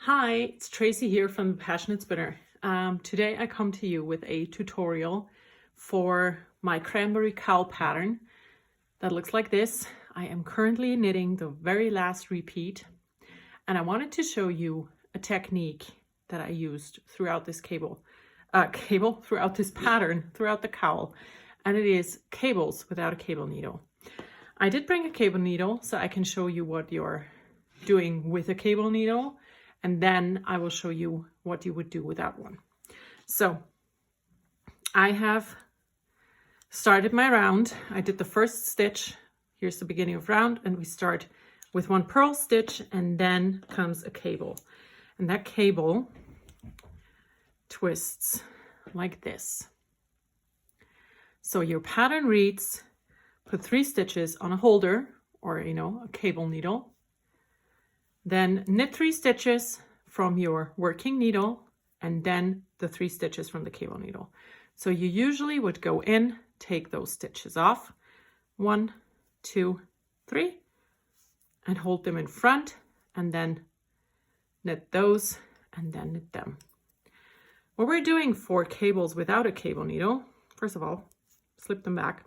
Hi, it's Tracy here from The Passionate Spinner. Today I come to you with a tutorial for my Cranberry Cowl pattern that looks like this. I am currently knitting the very last repeat, and I wanted to show you a technique that I used throughout this throughout this pattern, throughout the cowl, and it is cables without a cable needle. I did bring a cable needle so I can show you what you're doing with a cable needle, and then I will show you what you would do without one. So I have started my round. I did the first stitch. Here's the beginning of round, and we start with one purl stitch, and then comes a cable. And that cable twists like this. So your pattern reads, put 3 stitches on a holder or, a cable needle. Then knit 3 stitches from your working needle, and then the 3 stitches from the cable needle. So you usually would go in, take those stitches off, 1, 2, 3, and hold them in front, and then knit those, and then knit them. What we're doing for cables without a cable needle, first of all, slip them back.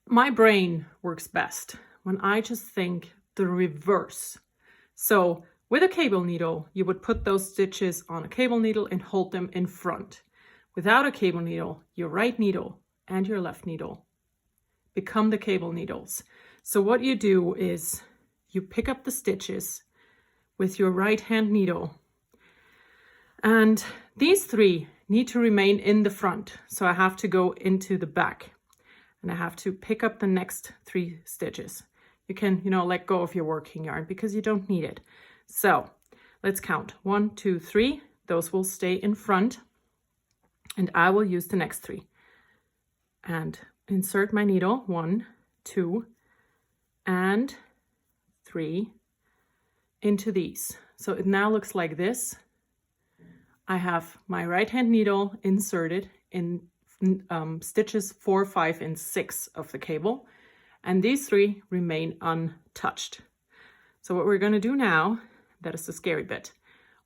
My brain works best when I just think the reverse. So with a cable needle, you would put those stitches on a cable needle and hold them in front. Without a cable needle, your right needle and your left needle become the cable needles. So what you do is you pick up the stitches with your right hand needle, and these 3 need to remain in the front. So I have to go into the back, and I have to pick up the next 3 stitches. You can, let go of your working yarn because you don't need it. So let's count 1, 2, 3. Those will stay in front, and I will use the next 3 and insert my needle 1, 2, and 3 into these. So it now looks like this. I have my right hand needle inserted in stitches 4, 5, and 6 of the cable, and these 3 remain untouched. So what we're going to do now, that is the scary bit,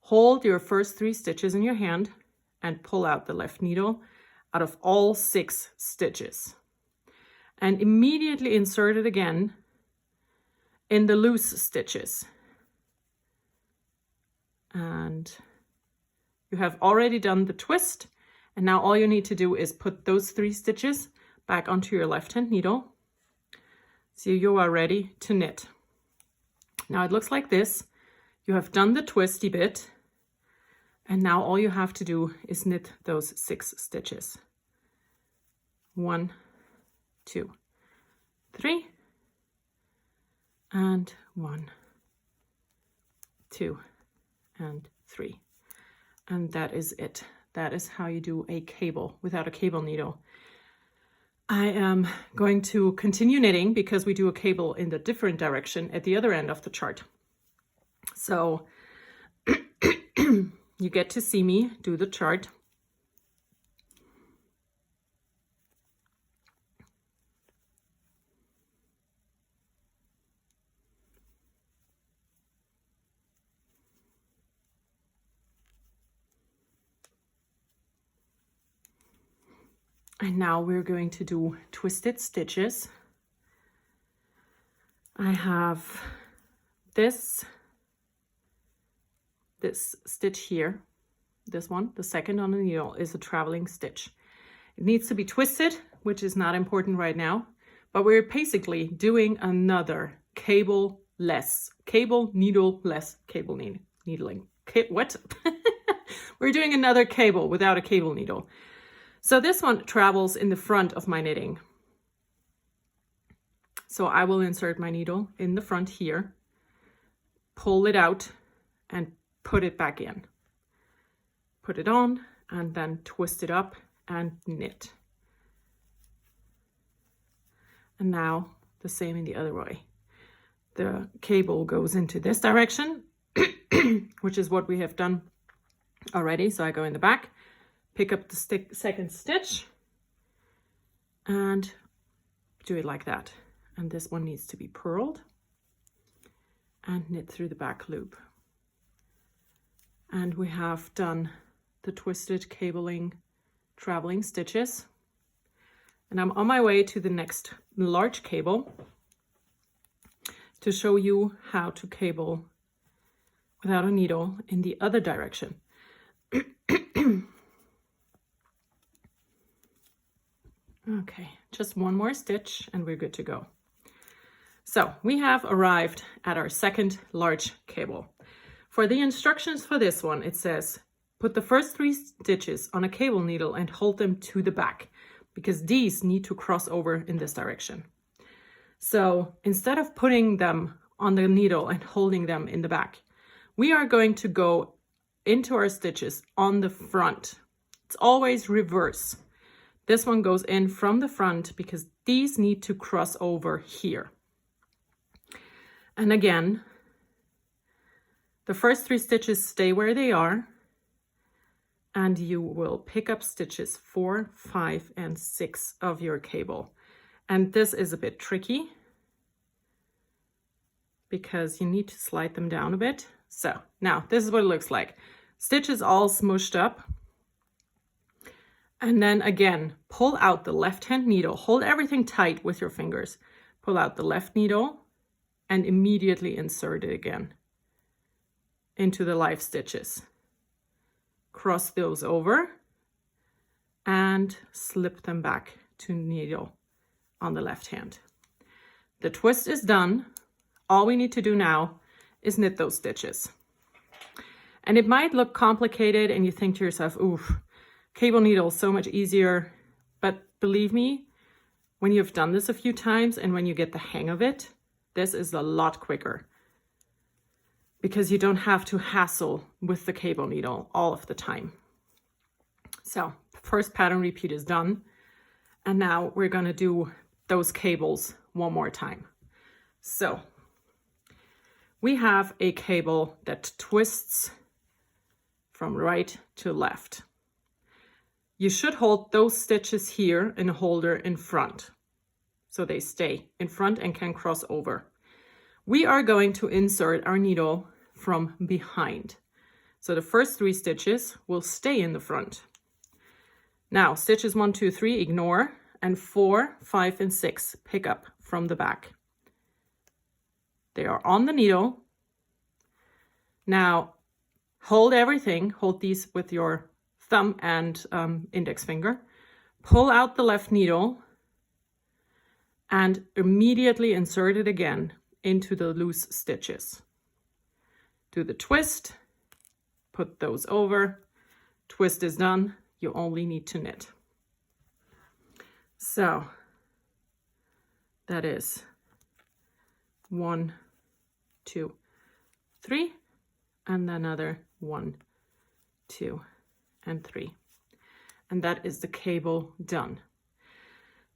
hold your first 3 stitches in your hand and pull out the left needle out of all 6 stitches, and immediately insert it again in the loose stitches. And you have already done the twist, and now all you need to do is put those 3 stitches back onto your left hand needle. So you are ready to knit. Now it looks like this. You have done the twisty bit, and now all you have to do is knit those 6 stitches. 1, 2, 3, and 1, 2, and 3. And that is it. That is how you do a cable without a cable needle. I am going to continue knitting because we do a cable in the different direction at the other end of the chart. So you get to see me do the chart. And now we're going to do twisted stitches. I have this stitch here. This one, the second on the needle, is a traveling stitch. It needs to be twisted, which is not important right now, but we're basically doing another cable needleless cable needling. What? We're doing another cable without a cable needle. So this one travels in the front of my knitting. So I will insert my needle in the front here, pull it out, and put it back in. Put it on, and then twist it up and knit. And now the same in the other way. The cable goes into this direction, which is what we have done already. So I go in the back, pick up the second stitch, and do it like that. And this one needs to be purled. and knit through the back loop. And we have done the twisted cabling traveling stitches. And I'm on my way to the next large cable to show you how to cable without a needle in the other direction. Okay, just one more stitch and we're good to go. So we have arrived at our second large cable. For the instructions for this one, it says, put the first 3 stitches on a cable needle and hold them to the back, because these need to cross over in this direction. So instead of putting them on the needle and holding them in the back, we are going to go into our stitches on the front. It's always reverse. This one goes in from the front because these need to cross over here. And again, the first 3 stitches stay where they are, and you will pick up stitches 4, 5, and 6 of your cable. And this is a bit tricky because you need to slide them down a bit. So now this is what it looks like. Stitches all smooshed up. And then again, pull out the left-hand needle. Hold everything tight with your fingers. Pull out the left needle and immediately insert it again into the live stitches. Cross those over and slip them back to needle on the left hand. The twist is done. All we need to do now is knit those stitches. And it might look complicated and you think to yourself, oof, cable needle is so much easier. But believe me, when you've done this a few times and when you get the hang of it, this is a lot quicker, because you don't have to hassle with the cable needle all of the time. So first pattern repeat is done. And now we're gonna do those cables one more time. So we have a cable that twists from right to left. You should hold those stitches here in a holder in front, so they stay in front and can cross over. We are going to insert our needle from behind. So the first 3 stitches will stay in the front. Now stitches 1, 2, 3, ignore, and 4, 5, and 6 pick up from the back. They are on the needle. Now hold everything, hold these with your thumb and index finger. Pull out the left needle and immediately insert it again into the loose stitches. Do the twist, put those over, twist is done, you only need to knit. So that is 1, 2, 3, and another 1, 2, and 3. And that is the cable done.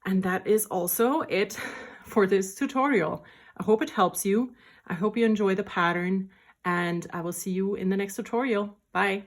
And that is also it for this tutorial. I hope it helps you. I hope you enjoy the pattern, and I will see you in the next tutorial. Bye.